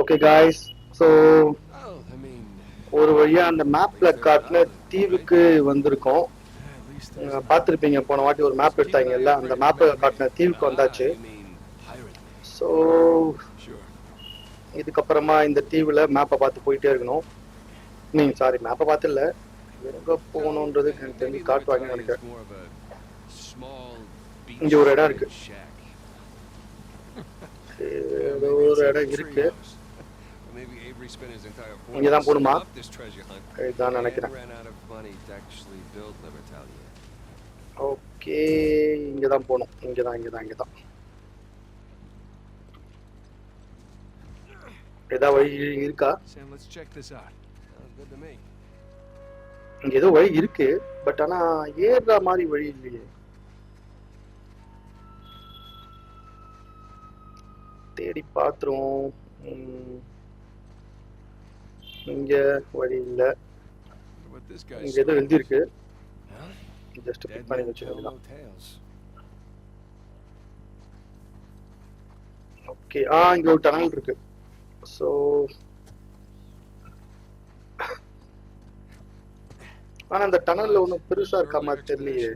Okay guys, so ஒரு வழியா அந்த மேப்ல காட்டின தீவுக்கு வந்திருக்கோம். பார்த்துருப்பீங்க, போன வாட்டி ஒரு மேப் எடுத்தாங்கல்ல, அந்த மேப்ல காட்டின தீவுக்கு வந்தாச்சு. ஸோ இதுக்கப்புறமா இந்த தீவுல மேப்பை பார்த்து போயிட்டே இருக்கணும். சாரி, மேப்பை பார்த்து இல்லை, எங்க போகணுன்றது எனக்கு தெரிஞ்சு காட்டுவாங்கன்னு நினைக்கிறேன். இங்க ஒரு இடம் இருக்கு, ஏதோ ஒரு இடம் இருக்கு, இங்கதான் போகணுமா? இதுதான் நினைக்கிறேன். ஓகே, இங்கதான் போகணும். இங்கதான் ஏதாவது வழி இருக்கா? இங்க ஏதோ வழி இருக்கு, பட் ஆனா ஏறுற மாதிரி வழி இல்லையே. தேடி பாத்துருவோம். இங்க வழி இல்ல. இங்க ஏதோ எழுதி இருக்கு, ஜஸ்ட் கிளிக் பண்ணி வச்சுக்கலாம். ஓகே, இங்க ஒரு டனல் இருக்கு. ஸோ ஆனா அந்த டனல்ல ஒன்றும் பெருசா இருக்க மாதிரி தெரியலையே.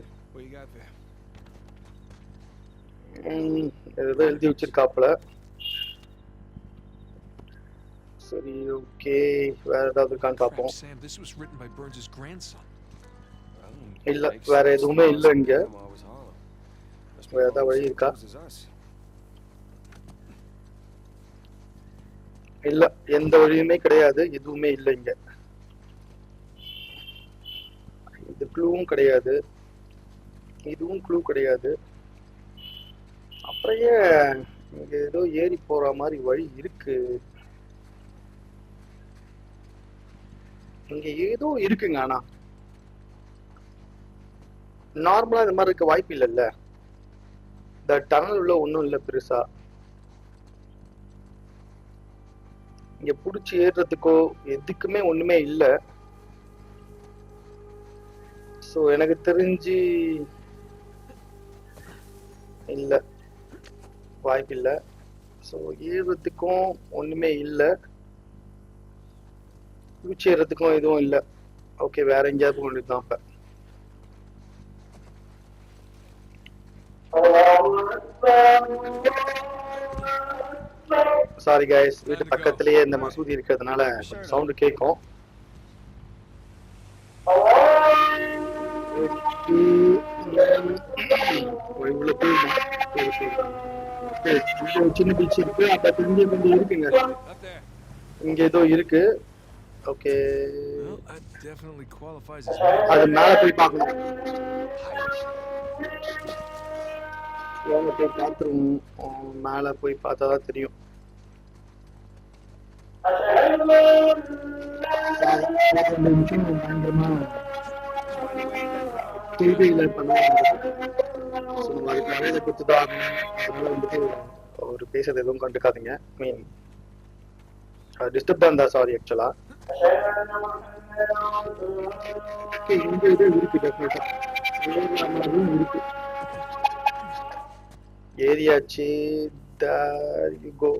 ஏதோ எழுதி வச்சிருக்காப்புல. சரி, ஓகே, வேற ஏதாவது இருக்கான்னு பார்ப்போம். இல்ல, வேற எதுவுமே இல்ல. இங்க வேற ஏதாவது வழி இருக்கா? இல்ல, எந்த வழியுமே கிடையாது, எதுவுமே இல்லை இங்க. இது க்ளூவும் கிடையாது, இதுவும் க்ளூ கிடையாது. அப்படியே இங்க ஏதோ ஏறி போற மாதிரி வழி இருக்கு. இங்க ஏதோ இருக்குங்க, ஆனா நார்மலா இந்த மாதிரி இருக்க வாய்ப்பு இல்லைல்ல. இந்த டனல் உள்ள ஒன்றும் இல்லை பெருசா. இங்க புடிச்சு ஏறுறதுக்கோ எதுக்குமே ஒண்ணுமே இல்ல. சோ எனக்கு தெரிஞ்சு இல்ல, வாய்ப்பு இல்ல. சோ ஏறுறதுக்கும் ஒண்ணுமே இல்ல, புடிச்சு ஏறுறதுக்கும் எதுவும் இல்ல. ஓகே, வேற எங்கேயாவது கொண்டுதான். இப்ப சாரி கைஸ், வீட்டு பக்கத்திலேயே இந்த மசூதி இருக்கிறதுனால சவுண்ட் கேட்கும். சின்ன பீச் இருக்கு, அப்ப இங்க கொஞ்சம் இருக்குங்க, இங்க ஏதோ இருக்கு. ஓகே, அது மேல போய் பார்க்கணும். போய் பார்த்துருவோம், மேல போய் பார்த்தாதான் தெரியும். ஒரு பேசுறது எதுவும் கண்டுக்காதீங்க. மீன் டிஸ்டர்ப் தான் இருந்தா சாரி. ஆக்சுவலா இங்க இது இருக்கு, டெஃபினட்டா இருக்கு. ஏரியாச்சு, there you go.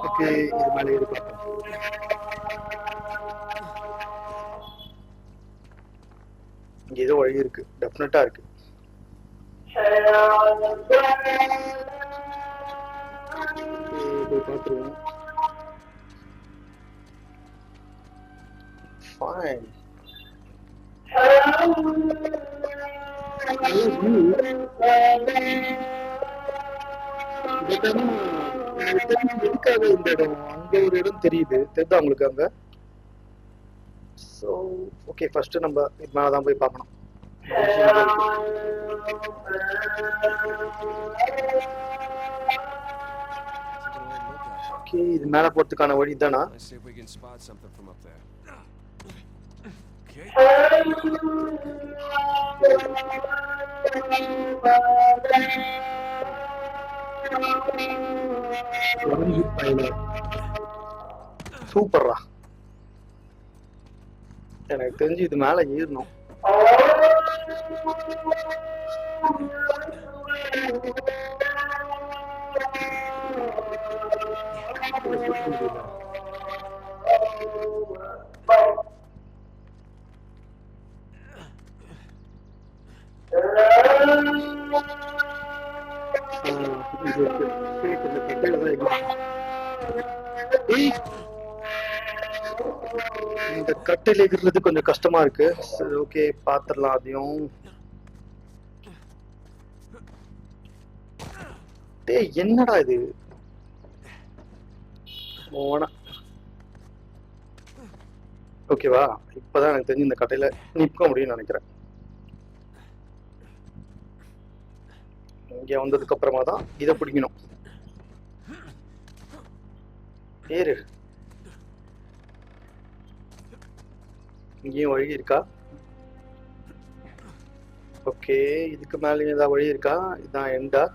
ஓகே, இது மேல ஏறி பார்ப்போம். இங்க ஏதோ வழி இருக்கு, டெஃபினட்டா இருக்கு. போய் பார்த்துருவோம். ஃபைன், இருக்காது இந்த இடம். அங்க ஒரு இடம் தெரியுது, தெரியுதா உங்களுக்கு அங்க? சோ ஓகே, ஃபர்ஸ்ட் நம்ம இது மேலதான் போய் பார்க்கணும். ஓகே, இது மேல போறதுக்கான வழி தானா? சூப்பர்ரா, எனக்கு தெரிஞ்சு இது மேல ஏறணும். இந்த கட்டையில இருக்கிறது கொஞ்சம் கஷ்டமா இருக்கு. சரி ஓகே பாத்துடலாம் அதையும். டேய் என்னடா இது ஓகேவா? இப்பதான் எனக்கு தெரிஞ்சு இந்த கட்டையில நிற்க முடியும்னு நினைக்கிறேன். இங்க வந்ததுக்கு அப்புறமா தான் இதை பிடிக்கணும். ஏறு. இங்கேயும் வழி இருக்கா? ஓகே இதுக்கு மேலே ஏதாவது வழி இருக்கா? இதுதான் எண்டா?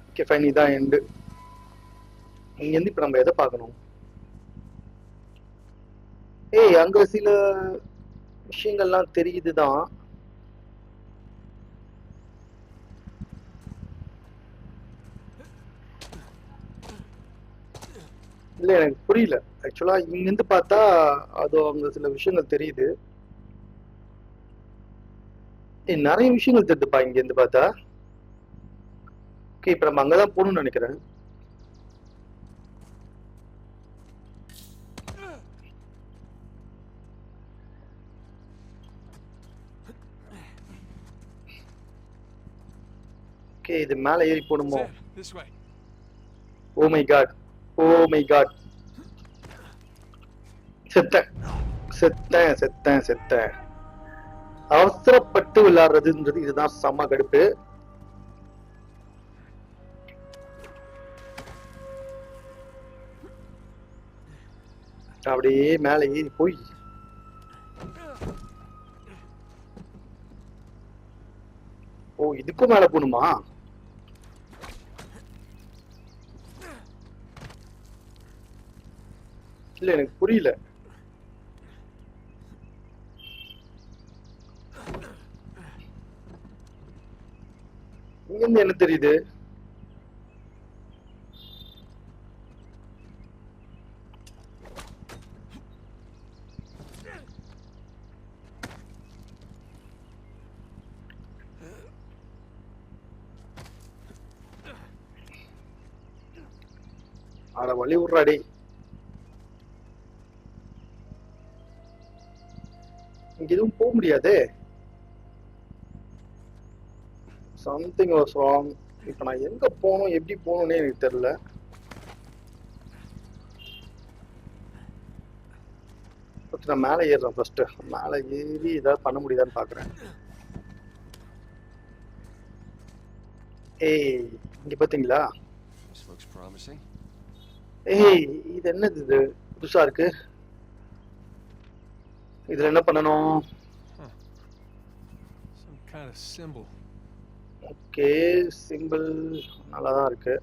ஓகே ஃபைன் இதான் எண்டு. இங்கேருந்து இப்போ நம்ம எதை பார்க்கணும்? ஏய் அங்க சில விஷயங்கள்லாம் தெரியுதுதான். இல்ல எனக்கு புரியல ஆக்சுவலா. இங்கிருந்து பார்த்தா அது அங்க சில விஷயங்கள் தெரியுது. நிறைய விஷயங்கள் தெரியுதுப்பா இங்க இருந்து பார்த்தா. ஓகே இப்ப நம்ம அங்கதான் போகணும்னு நினைக்கிறேன். ஓகே இது மேல ஏறி போகணுமோ? Oh my God, oh my God. செத்தேன் செத்தேன் செத்தேன் செத்தேன். அவசரப்பட்டு விளையாடுறதுன்றது இதுதான் செம்ம கடுப்பு. அப்படியே மேல ஏறி போய் ஓ இதுக்கும் மேல போகணுமா? இல்ல எனக்கு புரியல. இங்க இருந்து என்ன தெரியுது? அட வழி விடுறாடி. இங்க எதுவும் போக முடியாது. Something was wrong. இப்ப நான் எங்க போகணும் எப்படி போகணும்னே எனக்கு தெரியல. நான் மேல ஏறுறேன். ஃபர்ஸ்ட் மேல ஏறி ஏதாவது பண்ண முடியுதான்னு பாக்குறேன். ஏய் இங்க பாத்தீங்களா? ஏய் இது என்னது? இது புதுசா இருக்கு. இதுல என்ன பண்ணணும்? ஓகே சிம்பிள் நல்லாதான் இருக்கு.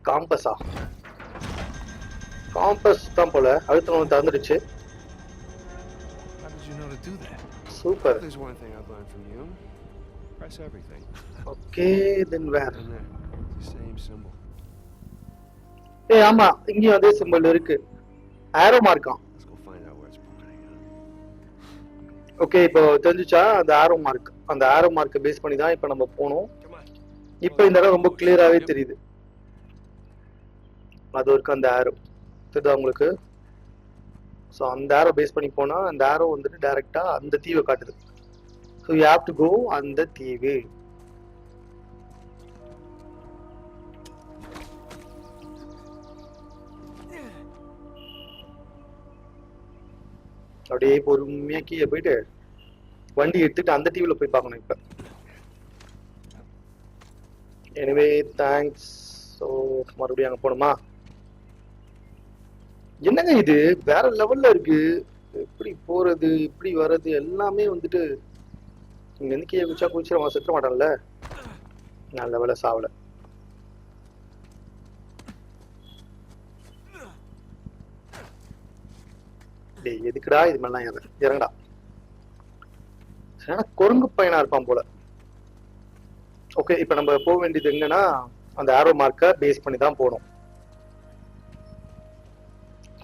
காம்பஸா? காம்பஸ் தான் போல. அடுத்து ஒன்று திறந்துடுச்சு. சூப்பர். ஓகே தென் வேற. ஏய் ஆமா இங்கேயும் அதே சிம்பிள் இருக்கு. ஆரோ மார்க்காம். ஓகே இப்போ தெரிஞ்சுச்சா? அந்த ஆரோ மார்க், அந்த ஆரோ மார்க்கை பேஸ் பண்ணி தான் இப்போ நம்ம போனோம். இப்போ இந்த இடம் ரொம்ப கிளியராகவே தெரியுது. அது இருக்கு அந்த ஆரோ தெரியுதா உங்களுக்கு? ஸோ அந்த ஆரோ பேஸ் பண்ணி போனா அந்த ஆரோ வந்துட்டு டைரக்டா அந்த தீவை காட்டுது. So you have to go அந்த தீவு. அப்படியே பொறுமையா கீழே போயிட்டு வண்டி எடுத்துட்டு அந்த டிவில போய் பார்க்கணும் இப்ப. Anyway thanks. ஸோ மறுபடியும் அங்க போகணுமா? என்னங்க இது வேற லெவல்ல இருக்கு. எப்படி போறது இப்படி வர்றது எல்லாமே வந்துட்டு இங்க இருந்து கீழே குச்சா குச்சிட அவன் செத்துற மாட்டான்ல. நல்ல வேலை சாவல. எதுக்குடா இது மாதிரிலாம் இறங்கடா. குரங்கு பையனா இருப்பான் போல. ஓகே இப்ப நம்ம போக வேண்டியது எங்கன்னா அந்த ஆரோ மார்க்கை பேஸ் பண்ணி தான் போகணும்.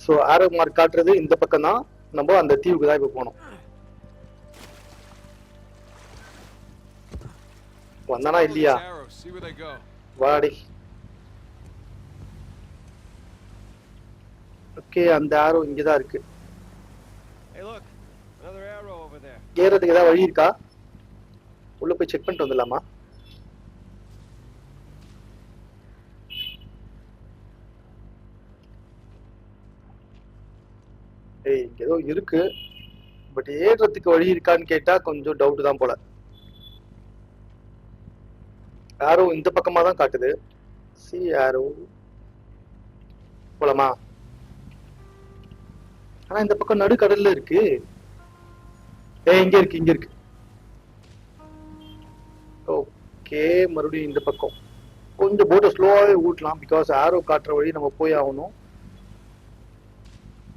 ஸோ ஆரோ மார்க் காட்டுறது இந்த பக்கம் தான். நம்ம அந்த தீவுக்கு தான் இப்ப போகணும். வந்தானா இல்லையா? வாடி. ஓகே, அந்த ஆரோ இங்கதான் இருக்கு. ஏறதுக்கு ஏதாவது வழி இருக்கா? உள்ள போய் செக் பண்ணிட்டு வந்துடலாமா? ஏய், ஏதோ இருக்கு, பட் ஏறதுக்கு வழி இருக்கான்னு கேட்டா கொஞ்சம் டவுட் தான் போல. ஆரோ இந்த பக்கமா தான் காட்டுது. சி ஆரோ போலாமா? ஆனா இந்த பக்கம் நடுக்கடல்ல இருக்கு. இங்க இருக்கு, இங்க இருக்கு. ஓகே, மறுபடியும் இந்த பக்கம் கொஞ்சம் போட்டை ஸ்லோவாவே ஊட்டலாம், பிகாஸ் ஆரோ காட்டுற வழி நம்ம போய் ஆகணும்.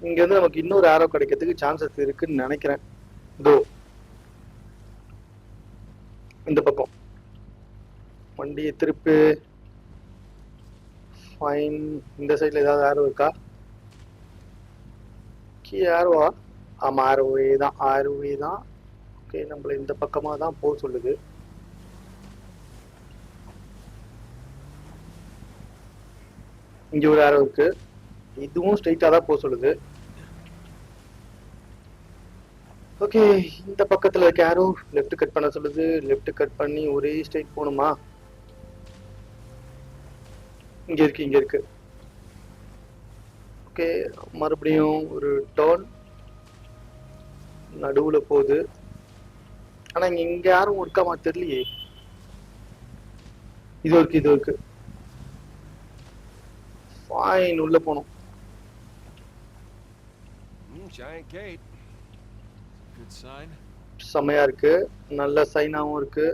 இங்க இருந்து நமக்கு இன்னொரு ஆரோ கிடைக்கிறதுக்கு சான்சஸ் இருக்குன்னு நினைக்கிறேன். இதோ இந்த பக்கம் வண்டியை திருப்பு. ஃபைன். இந்த சைட்ல ஏதாவது ஆரோ இருக்கா? ஆரோவா? ஆமா, ஆரோவே தான், ஆரோவே தான். ஓகே, நம்மள இந்த பக்கமா தான் போக சொல்லுது. இங்க ஒரு ஆரோ இருக்கு, இதுவும் ஸ்ட்ரைட்டா தான் போக சொல்லுது. ஓகே, இந்த பக்கத்துல இருக்க ஆரோ லெஃப்ட் கட் பண்ண சொல்லுது. லெஃப்ட் கட் பண்ணி ஒரே ஸ்ட்ரைட் போகணுமா? இங்க இருக்கு, இங்க இருக்கு. ஓகே, மறுபடியும் ஒரு டர்ன் நடுவுல போகுது. ஆனா இங்க யாரும் இருக்காமா தெரியலையே. இது இருக்கு, இது இருக்கு. ஃபைன், உள்ள போனோம். செமையா இருக்கு, நல்ல சைனாவும் இருக்கு.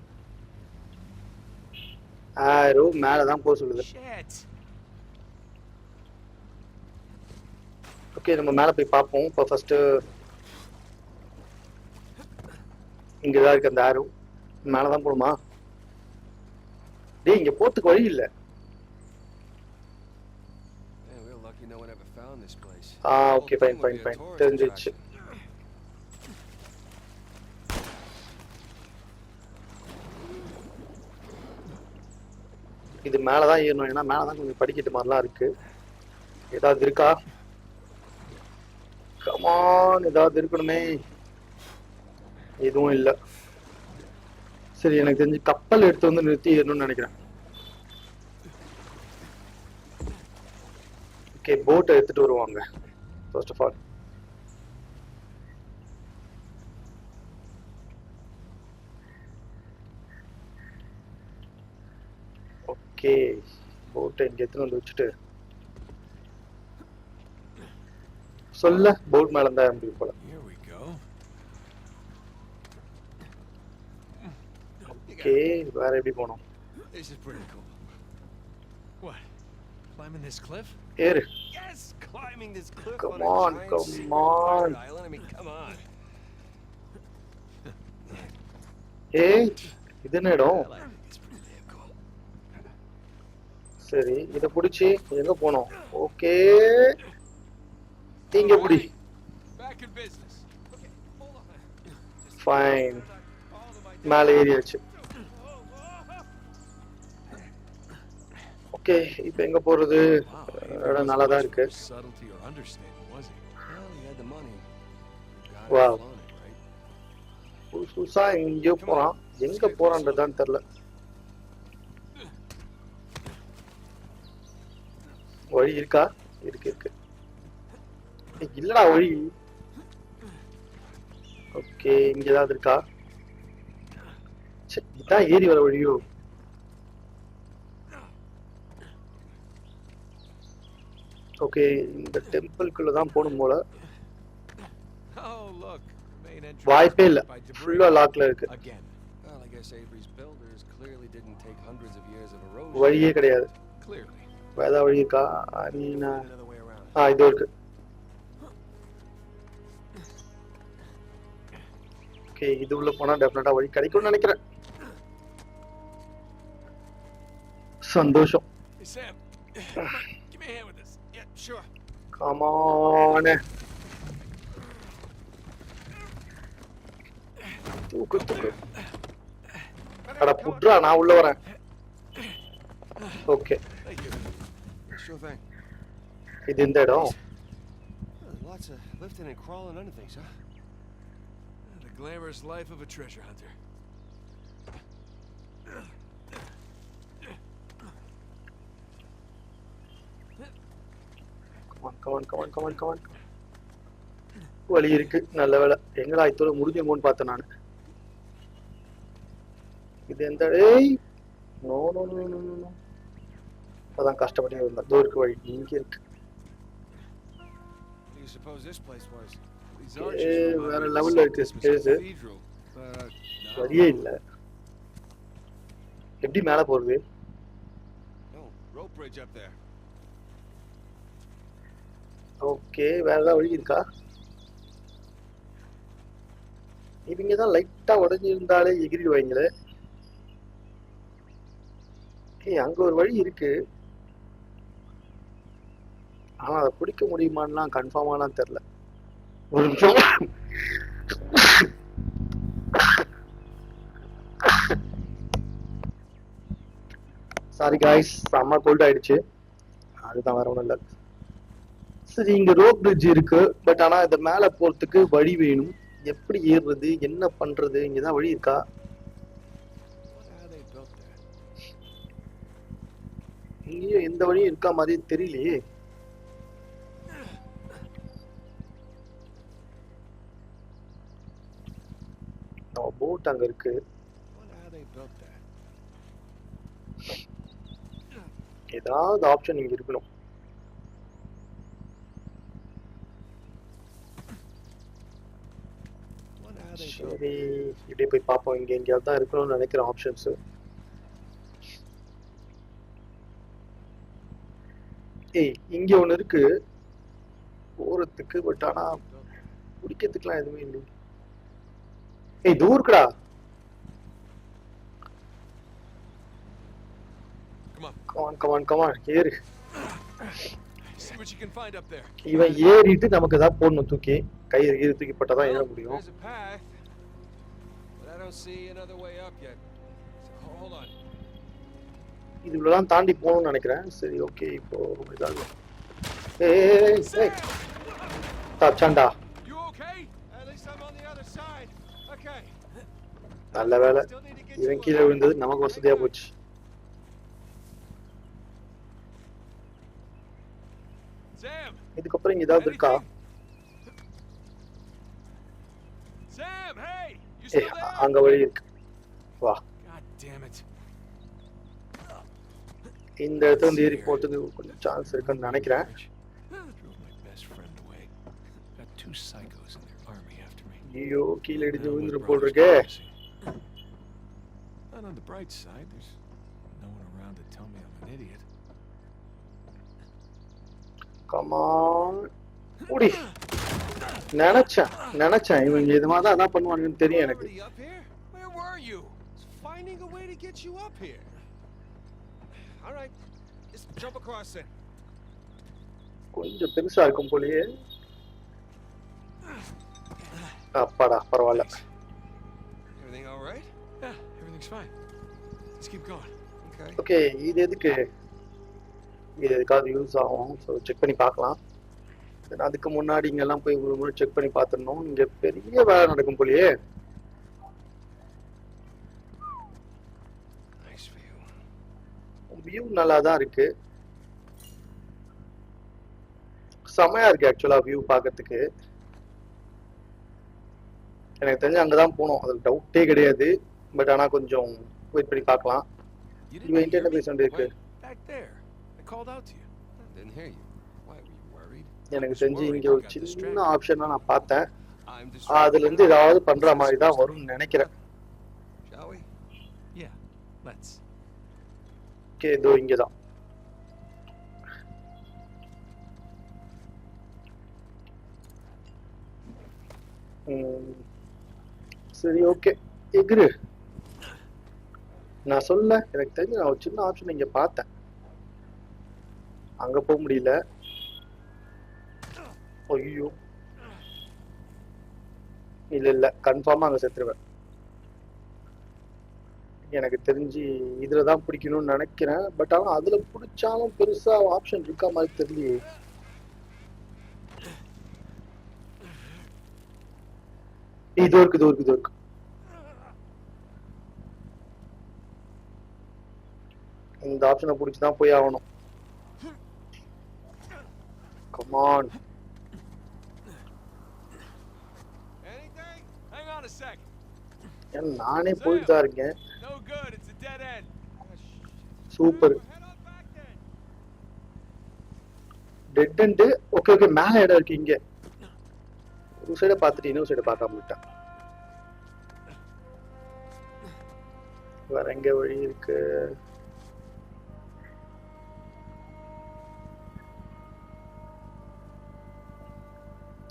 ஆரோ மேலதான் போக சொல்லுது. ஓகே, நம்ம மேல போய் பார்ப்போம். இப்போ ஃபர்ஸ்ட் இங்கதான் இருக்கு அந்த ஆரோ. மேலதான் போகணுமா? டேய், இங்க போறதுக்கு வழி இல்ல. ஓகே, ஃபைன் ஃபைன் ஃபைன், தெரிஞ்சிச்சு. இது மேலதான் ஏறணும், ஏன்னா மேலதான் கொஞ்சம் படிக்கட்டு மாதிரிலாம் இருக்கு. ஏதாவது இருக்கா? கமான், ஏதாவது இருக்கணுமே. எதுவும் இல்ல. சரி, எனக்கு தெரிஞ்சு கப்பல் எடுத்து வந்து நிறுத்தி ஏறணும்னு நினைக்கிறேன். ஓகே, போட்டை எடுத்துட்டு வருவாங்க ஃபர்ஸ்ட் ஆஃப் ஆல். ஓகே, போட்டை இங்க எடுத்துட்டு வந்து வச்சுட்டு சொல்ல போட் மேல இருந்தா முடியும் போல. ஓகே, வேற எப்படி போனோம்? ஏறு. Come on, come on. ஏய், இது என்ன இடம்? சரி, இத புடிச்சு எங்க போனோம்? ஓகே, இங்க புடி. ஃபைன், மேல ஏறியாச்சு. ஓகே, இப்போ எங்க போறது? இடம் நல்லா தான் இருக்கு. வாவ், புதுசா எங்கேயோ போறான். எங்க போறான்றதான் தெரியல. வழி இருக்கா? இருக்கு, இருக்கு. இல்லடா வழி. ஓகே, இங்க ஏதாவது இருக்கா? இதான் ஏறி வர வழியோ? ஓகே, இந்த டெம்பிள்குள்ள தான் போணும் போல. வாய்ப்பே இல்ல, ஃபுல்லா லாக்ல இருக்கு. வழியே கிடையாது. வேற வழி இருக்கா? இது இருக்கு. ஓகே, இது உள்ள போனா டெஃபினட்டா வழி கிடைக்கும்னு நினைக்கிறேன். சந்தோஷம். Come on. தூக்கு தூக்கு. அட புட்ரா நான் உள்ள வரேன். ஓகே இது இந்த இடம். Lots of lifting and crawling under things, huh? The glamorous life of a treasure hunter. Come on. வழி இருக்கு, நல்ல வேலை. எங்கடா இதோட முடிஞ்சுமோன்னு பார்த்தேன் நான். இது எந்த நோ அதான் கஷ்டப்பட்டு இருந்தா. தூருக்கு வழி இங்க இருக்கு. வேற லெவல்ல இருக்கு ஸ்பேஸ். வழியே இல்ல. எப்படி மேல போறது? ஓகே வேற ஏதாவது வழி இருக்கா? இவங்க தான் லைட்டா உடஞ்சிருந்தாலே எகிரிடுவாங்களே. அங்க ஒரு வழி இருக்கு, ஆனா அதை பிடிக்க முடியுமான்லாம் கன்ஃபார்மாலாம் தெரியல. ஒரு நிமிஷம். சாரி காய்ஸ், செம்ம கோல்ட் ஆயிடுச்சு. அதுதான் வேற ஒண்ணும் இல்ல. சரி இங்க ரோப் பிரிட்ஜ் இருக்கு, பட் ஆனா இந்த மேல போறதுக்கு வழி வேணும். எப்படி ஏறுறது, என்ன பண்றது? இங்கதான் வழி இருக்கா? இங்கேயும் எந்த வழியும் இருக்கா மாதிரி தெரியலையே. போட் அங்க இருக்கு. ஏதாவது ஆப்ஷன் இங்க இருக்கணும். சரி இப்படியே போய் பார்ப்போம். இங்க எங்கேயாவது தான் இருக்கணும்னு நினைக்கிறேன் ஆப்ஷன்ஸ். இங்க ஒண்ணு இருக்கு போறதுக்கு, பட் ஆனா குடிக்கிறதுக்குலாம் எதுவுமே இல்லை. தூர்க்கடா. கமான் ஏறு. இவன் ஏறிட்டு நமக்கு ஏதாவது போடணும், தூக்கி கை தூக்கி போட்டாதான் ஏற முடியும். இதுலாம் தாண்டி போகணும்னு நினைக்கிறேன். சரி ஓகே இப்போ தச்சாண்டா. நல்ல வேலை இவன் கீழே விழுந்தது நமக்கு வசதியா போச்சு. இதுக்கப்புறம் இங்க ஏதாவது இருக்கா? அங்க வழி இருக்கு, வா. இந்த இடத்துல வந்து ஏறி போறதுக்கு கொஞ்சம் சான்ஸ் இருக்குன்னு நினைக்கிறேன். ஐயோ கீழே இடிஞ்சு விழுந்துரு போல் இருக்கே. கமான் ஓடி. நினைச்சேன் இவங்க இது மாதிரி தான் என்ன பண்ணுவாங்கன்னு தெரியும் எனக்கு. கொஞ்சம் பெருசா இருக்கும் போலயே. அப்பாடா பரவாயில்ல. ஓகே இது எதுக்கு? இது எதுக்காவது யூஸ் ஆகும், ஸோ செக் பண்ணி பார்க்கலாம். அதுக்கு முன்னாடி இங்கெல்லாம் போய் ஒரு முறை செக் பண்ணி பார்த்துடணும். இங்க பெரிய வேலை நடக்கும் போலயே. வியூ நல்லா தான் இருக்கு, செமையா இருக்கு ஆக்சுவலா வியூ பார்க்கறதுக்கு. எனக்கு தெரிஞ்சு அங்கதான் போனோம், அது டவுட்டே கிடையாது. பட் ஆனா கொஞ்சம் வெயிட் பண்ணி பார்க்கலாம். இவன் என்ன பேசிட்டு இருக்கு? எனக்கு தெரிஞ்சு இங்க ஒரு சின்ன ஆப்ஷன் நான் பார்த்தேன், அதுல இருந்து ஏதாவது பண்ற மாதிரி தான் வரும்னு நினைக்கிறேன். இதோ இங்கதான். சரி ஓகே எகிரு. நான் சொல்ல எனக்கு தெரிஞ்சு நான் ஒரு சின்ன ஆப்ஷன் இங்க பார்த்தேன், அங்க போக முடியல. ஐயோ இல்ல கன்ஃபார்மா அங்க செத்துருவேன். எனக்கு தெரிஞ்சு இதுல தான் பிடிக்கணும்னு நினைக்கிறேன். பட் ஆனா அதுல பிடிச்சாலும் பெருசா ஆப்ஷன் இருக்கா மாதிரி தெரியலையே. இது இருக்கு. இந்த ஆப்ஷனை பிடிச்சுதான் போய் ஆகணும். Come on. Anything? Hang on a sec. நானே போயிட்டு தான் இருக்கேன். No good. It's a dead end. சூப்பர். Head on back then. Dead end. Okay மேல இடம் இருக்கு இங்க. ஒரு சைட பார்த்துட்டு இன்னொரு சைட பார்க்காம விட்டேன். வேற எங்க வழி இருக்கு?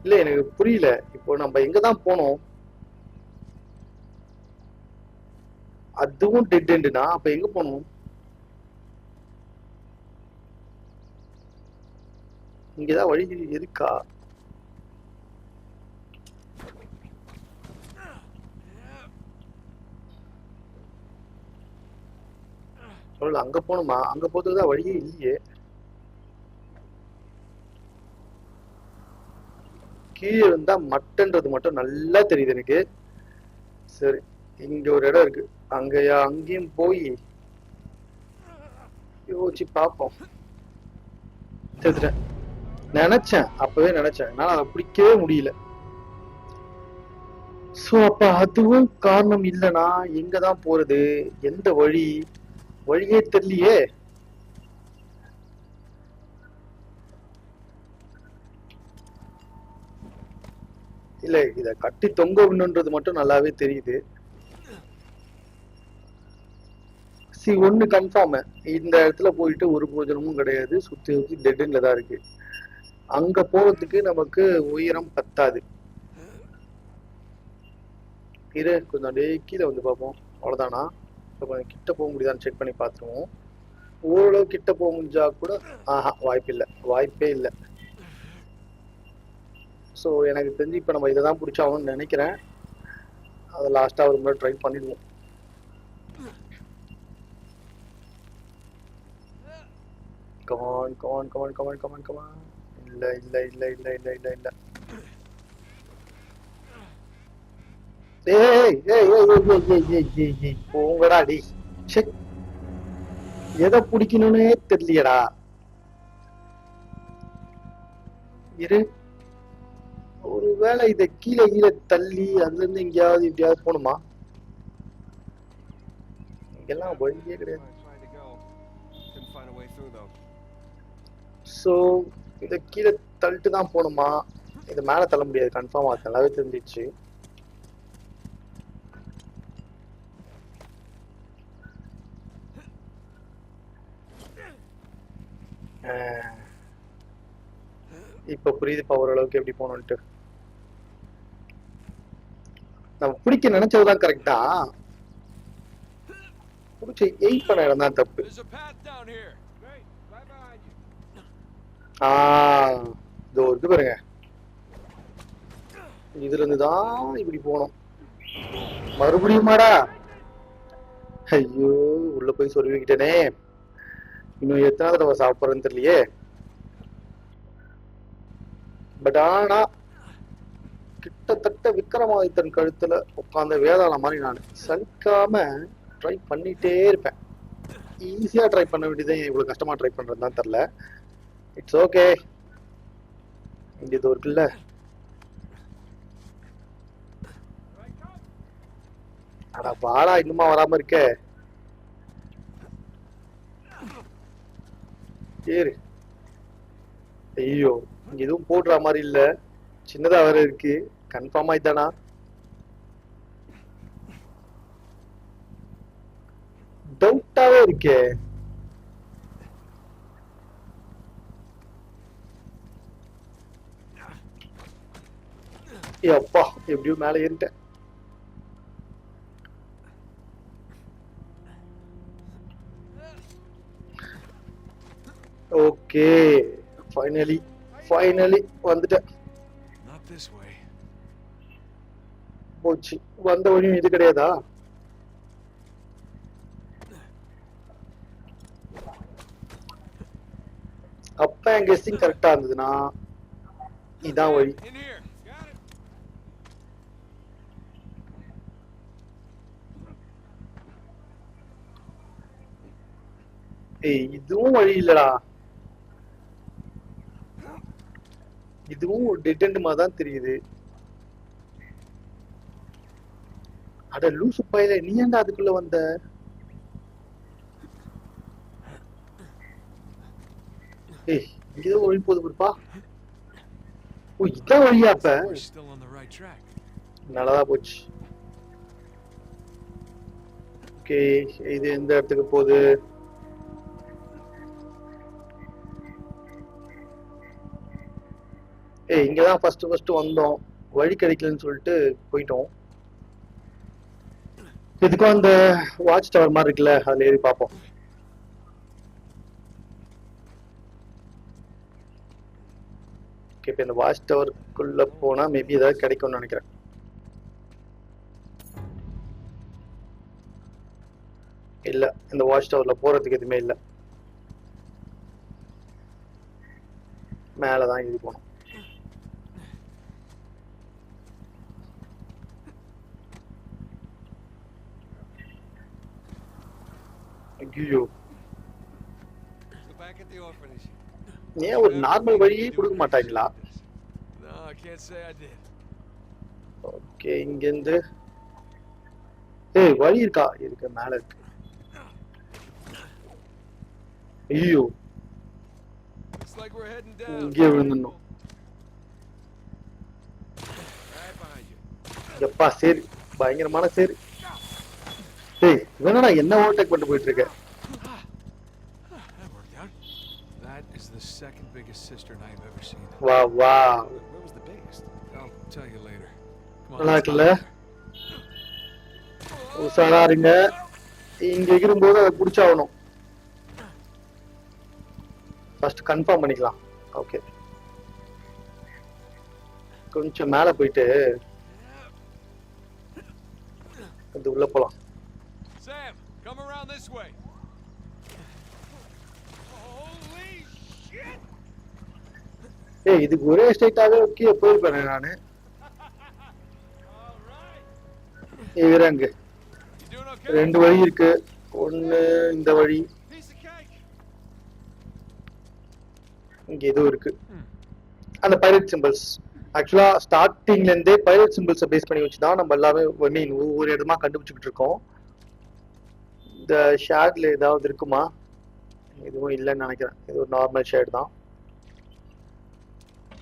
இல்ல எனக்கு புரியல. இப்போ நம்ம எங்க தான் போனோம்? அதுவும் டெட் எண்டுனா அப்ப எங்க போனோம்? இங்கதான் வழி இருக்கா? அங்க போகணுமா? அங்க போறதுக்குதான் வழியே இல்லையே. கீழே இருந்தா மட்டன்றது மட்டும் நல்லா தெரியுது எனக்கு. சரி, இங்க ஒரு இடம் இருக்கு. அங்கேயும் போய் யோசிச்சு பார்ப்போம். நினைச்சேன், அப்பவே நினைச்சேன். என்னால அதை பிடிக்கவே முடியல. சோ அப்ப அதுவும் காரணம் இல்லைனா எங்கதான் போறது? எந்த வழியே தெரியலையே. இல்ல இத கட்டி தொங்க விடணுன்றது மட்டும் நல்லாவே தெரியுது. ஒண்ணு கன்ஃபார்ம், இந்த இடத்துல போயிட்டு ஒரு பிரயோஜனமும் கிடையாது. சுத்தி டெட் எண்ட்ல தான் இருக்கு. அங்க போறதுக்கு நமக்கு உயரம் பத்தாது. கொஞ்சம் அப்படியே கீழே வந்து பார்ப்போம். அவ்வளவுதானா? கொஞ்சம் கிட்ட போக முடியுதான்னு செக் பண்ணி பார்த்துருவோம். ஓரளவு கிட்ட போக முடிஞ்சா கூட வாய்ப்பே இல்லை. ஸோ எனக்கு தெரிஞ்சு இப்போ நம்ம இதை தான் பிடிச்சாகணும்னு நினைக்கிறேன். அதை லாஸ்ட்டாக ஒரு முறை ட்ரை பண்ணிடுவோம். கமான். இல்ல. போங்கடா டி. எதை பிடிக்கணும்னே தெரியலடா. ஒருவேளை இத கீழே தள்ளி அதுல இருந்து எங்கேயாவது போகணுமா? இங்கெல்லாம் வழியே கிடையாது. சோ இத கீழே தள்ளிட்டு தான் போகணுமா? இது மேல தள்ள முடியாது கன்ஃபார்ம். அது நல்லாவே தெரிஞ்சிச்சு. இப்ப புரியுதுப்பா ஓரளவுக்கு எப்படி போகணும்ட்டு. நம்ம பிடிக்க நினைச்சதுதான் கரெக்டா, பிடிச்ச எயிட் பண்ண இடம் தான் தப்பு. இதோ இருக்கு பாருங்க. இதுல இருந்துதான் இப்படி போனோம். மறுபடியுமாடா? ஐயோ, உள்ள போய் சொருவிக்கிட்டேனே. இன்னும் எத்தனை தடவை சாப்பிட்றேன்னு தெரியலையே. பட் ஆனா கிட்டத்தட்ட விக்ரமாதித்தன் கழுத்துல உட்கார்ந்த வேதாள மாதிரி நான் சலிக்காம ட்ரை பண்ணிட்டே இருப்பேன். ஈஸியா ட்ரை பண்ண வேண்டியதை இவ்வளவு கஷ்டமா ட்ரை பண்றதுதான் தெரியல. It's okay. இங்க இது இருக்குல்ல, அட வாடா, இன்னுமா வராம இருக்க? ஏறு. ஐயோ, இங்க எதுவும் போடுற மாதிரி இல்ல. சின்னதா வேற இருக்கு. கன்ஃபார்ம் ஆயிட்டானா? டவுட்டாவே இருக்கே. அப்பா, எப்படியோ மேல ஏறிட்டேன். ஓகே, ஃபைனலி வந்துட்டேன். போச்சு. வந்த வழியும் இது கிடையாதா? இப்போ என் கெஸ்டிங் கரெக்டா இருந்ததுன்னா இதான் வழி. In here. Got it. ஏய் இதுவும் வழி இல்லடா. இதுவும் ஒரு டெட் எண்ட் மாதிரி தான் தெரியுது. அட லூசு பையல, நீ ஏன்டா அதுக்குள்ள வந்த? ஏய் இங்கதான் வழி போகுது பாருப்பா. ஓ இதான் வழியா? அப்ப We're still on the right track. நல்லதா போச்சு. ஓகே, இது எந்த இடத்துக்கு போகுது? ஏய் இங்கதான் ஃபர்ஸ்ட் வந்தோம், வழி கிடைக்கலன்னு சொல்லிட்டு போயிட்டோம். இதுக்கும் அந்த வாட்ச் டவர் மாதிரி இருக்குல்ல, அதுல ஏறி பார்ப்போம். ஓகே, இப்போ இந்த வாட்ச் டவருக்குள்ள போனா மேபி ஏதாவது கிடைக்கும்னு நினைக்கிறேன். இல்ல, இந்த வாட்ச் டவர்ல போறதுக்கு எதுவுமே இல்ல. மேலதான் ஏறி போனோம். ஐயோ, So back at the orphanage. ஏன் ஒரு நார்மல் வழியே கொடுக்க மாட்டாங்களா? No, I can't say I did. Okay, இங்க இருந்து ஏய் வழி இருக்கா? இருக்கு, மேல இருக்கு. ஐயோ, Looks like we're heading down. இங்கே விழுந்துடணும். Right behind you. எப்பா சரி, பயங்கரமான சரி. ஏய் இவனடா என்ன ஓவர்டேக் பண்ணிட்டு போயிட்டு இருக்க? That worked out. That is the second biggest cistern I've ever seen. வா வா, Where was the biggest? I'll tell you later. Come நல்லா let's இருக்குல்ல? go. உஷாரா இருங்க. இங்க இருக்கும்போது அதை புடிச்சாகணும். ஃபர்ஸ்ட் கன்ஃபார்ம் பண்ணிக்கலாம். ஓகே, கொஞ்சம் மேல போயிட்டு அது உள்ள போலாம். Sam, come around this way. Holy shit! ஏய் இதுக்கு ஒரே ஸ்ட்ரைட்டாவே ஓகே போயிருப்பேன் நானு. All right. இறங்கு. You doing okay? ரெண்டு வழி இருக்கு. ஒண்ணு இந்த வழி, Piece of cake. இங்க ஏதோ இருக்கு. அந்த பைரட் சிம்பிள்ஸ் ஆக்சுவலா ஸ்டார்டிங்ல இருந்தே பைரட் சிம்பிள்ஸை பேஸ் பண்ணி வச்சுதான் நம்ம எல்லாமே ஒவ்வொரு இடமா கண்டுபிடிச்சிட்டு இருக்கோம். இந்த ஷேட்ல ஏதாவது இருக்குமா? எதுவும் இல்லைன்னு நினைக்கிறேன். இது ஒரு நார்மல் ஷேட் தான்.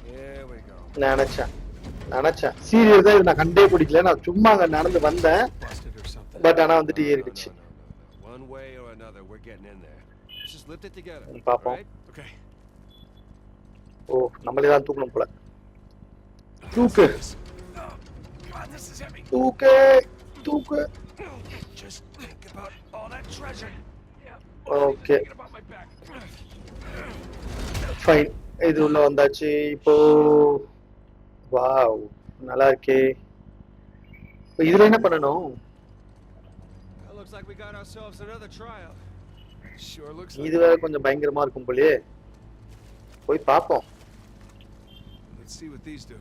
Here we go. நினைச்சேன் சீரியஸா இது நான் கண்டே பிடிக்கல. நான் சும்மா அங்க நடந்து வந்தேன், Busted or something. பட் ஆனா வந்துட்டு ஏறிடுச்சு. No. One way or another, we're getting in there. Let's just lift it together. பாப்போம். Right? Okay. ஓ நம்மளே தான் தூக்கணும் போல. தூக்கு Oh, God, this is heavy. தூக்கு தூக்கு. Just think about all that treasure. Okay Thinking about my back. Fine, இது உள்ள வந்தாச்சு. இப்போ வாவ் நல்லா இருக்கே. இப்போ இதுல என்ன பண்ணணும்? Well, looks like we got ourselves another trial. Sure looks இது like. வேற கொஞ்சம் பயங்கரமா இருக்கும் போலயே. போய் பாப்போம். Let's see what these do.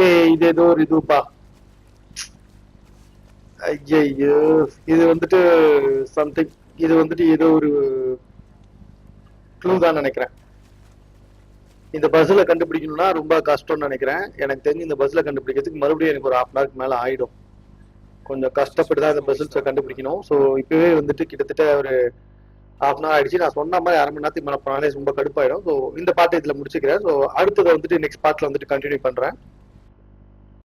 ஏய் இது ஏதோ ஒரு இதுப்பா. ஐயோ, இது வந்துட்டு சம்திங், இது வந்துட்டு ஏதோ ஒரு க்ளூ தான் நினைக்கிறேன். இந்த பஸ்ல கண்டுபிடிக்கணும்னா ரொம்ப கஷ்டம்னு நினைக்கிறேன். எனக்கு தெரிஞ்சு இந்த பஸ்ல கண்டுபிடிக்கிறதுக்கு மறுபடியும் எனக்கு ஒரு 1/2 hour மேல ஆயிடும். கொஞ்சம் கஷ்டப்பட்டு தான் இந்த பஸ்ஸை கண்டுபிடிக்கணும். ஸோ இப்பவே வந்துட்டு கிட்டத்தட்ட ஒரு 1/2 hour ஆயிடுச்சு. நான் சொன்ன மாதிரி 1/2 மணி நேரத்துக்கு மேலே போனாலே ரொம்ப கடுப்பாயிடும். ஸோ இந்த பாட்டை இதுல முடிச்சுக்கிறேன். ஸோ அடுத்ததை வந்துட்டு நெக்ஸ்ட் பார்ட்ல வந்துட்டு கண்டினியூ பண்றேன்.